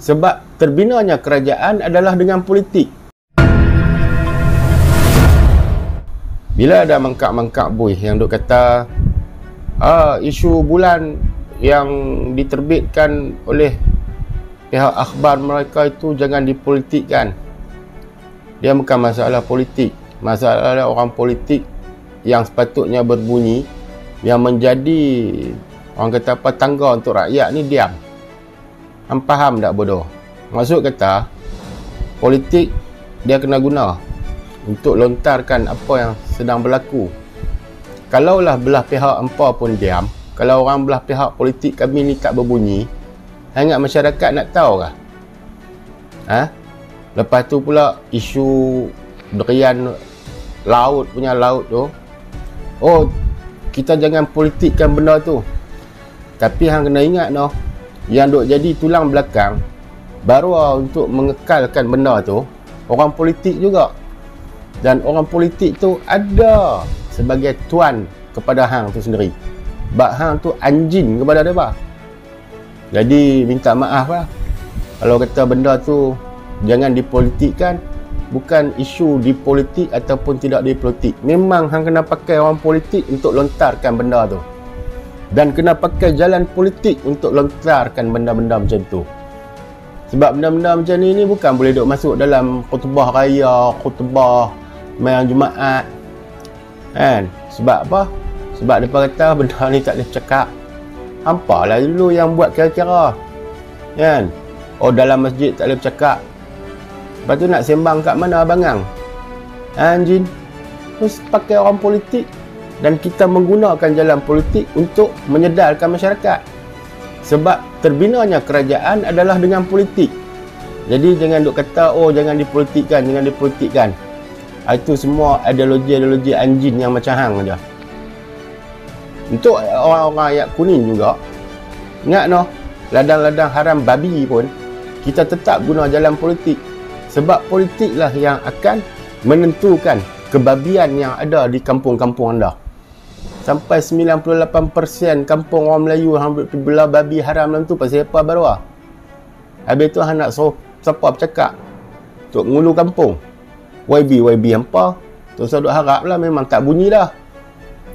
Sebab terbinanya kerajaan adalah dengan politik. Bila ada mangkak-mangkak buih yang duk kata isu bulan yang diterbitkan oleh pihak akhbar mereka itu jangan dipolitikkan. Dia bukan masalah politik. Masalah orang politik yang sepatutnya berbunyi, yang menjadi orang kata apa, tangga untuk rakyat ni diam. Faham tak bodoh? Maksud kata politik dia kena guna untuk lontarkan apa yang sedang berlaku. Kalaulah belah pihak empa pun diam, kalau orang belah pihak politik kami ni tak berbunyi, sangat masyarakat nak tahu kah? Lepas tu pula isu derian laut tu. Oh, kita jangan politikkan benda tu. Tapi hang kena ingat yang duk jadi tulang belakang baru untuk mengekalkan benda tu orang politik juga. Dan orang politik tu ada sebagai tuan kepada hang tu sendiri. Bak hang tu anjing kepada dia. Jadi minta maaf lah kalau kata benda tu jangan dipolitikkan. Bukan isu dipolitik ataupun tidak dipolitik. Memang hang kena pakai orang politik untuk lontarkan benda tu. Dan kena pakai jalan politik untuk lontarkan benda-benda macam tu. Sebab benda-benda macam ni bukan boleh duk masuk dalam khutbah raya, khutbah malam Jumaat. Kan? Sebab apa? Sebab mereka kata benda ni tak boleh cakap. Hampalah dulu yang buat kira-kira. Kan? Oh, dalam masjid tak boleh bercakap. Lepas tu nak sembang kat mana abangang? Anjing. Terus pakai orang politik. Dan kita menggunakan jalan politik untuk menyedarkan masyarakat. Sebab terbinanya kerajaan adalah dengan politik. Jadi jangan duk kata, oh jangan dipolitikkan, jangan dipolitikkan. Itu semua ideologi-ideologi anjing yang macam hang je. Untuk orang-orang ayat kuning juga, ingat ladang-ladang haram babi pun, kita tetap guna jalan politik. Sebab politiklah yang akan menentukan kebabian yang ada di kampung-kampung anda. Sampai 98% kampung orang Melayu yang belah babi haram dalam tu pasal apa baru? Habis tu hang nak suruh siapa bercakap untuk ngulu kampung. YB hampa. Tu saya duk harap lah memang tak bunyi dah.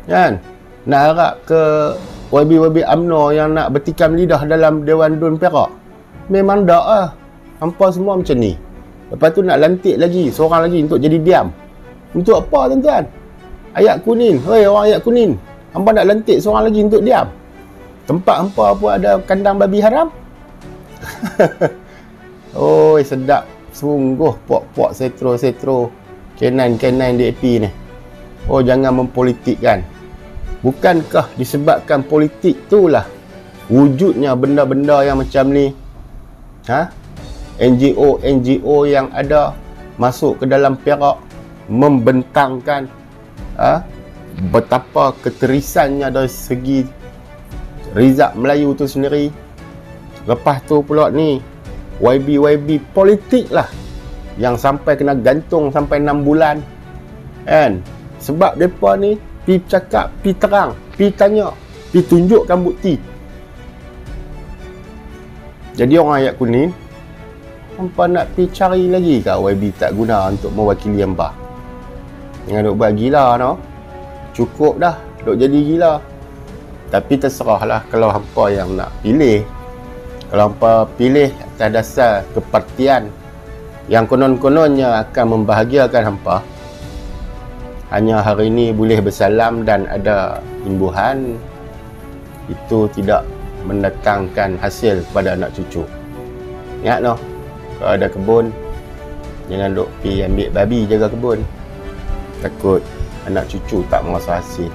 Kan? Nak harap ke YB UMNO yang nak bertikam lidah dalam Dewan Dun Perak. Memang tak lah. Hampa semua macam ni. Lepas tu nak lantik lagi seorang lagi untuk jadi diam. Untuk apa tuan-tuan? Ayat kuning. Hei orang ayat kuning. Hampa nak lantik seorang lagi untuk diam. Tempat hampa pun ada kandang babi haram. Oi sedap. Sungguh puak-puak setro kenan DAP ni. Oh jangan mempolitikkan. Bukankah disebabkan politik itulah wujudnya benda-benda yang macam ni? NGO yang ada masuk ke dalam Perak membentangkan betapa keterisannya dari segi Rizak Melayu tu sendiri. Lepas tu pula ni YB politik lah yang sampai kena gantung sampai 6 bulan kan. Sebab mereka ni pi cakap, pi terang, pi tanya, pi tunjukkan bukti. Jadi orang ayat kuning hampa nak pi cari lagi ke YB tak guna untuk mewakili hampa? Jangan duk buat gila Cukup dah duk jadi gila. Tapi terserahlah kalau hampa yang nak pilih. Kalau hampa pilih atas dasar kepartian yang konon-kononnya akan membahagiakan hampa, hanya hari ini boleh bersalam dan ada imbuhan, itu tidak mendatangkan hasil kepada anak cucu. Ingat kalau ada kebun, jangan duk pergi ambil babi jaga kebun. Takut anak cucu tak merasa hasil.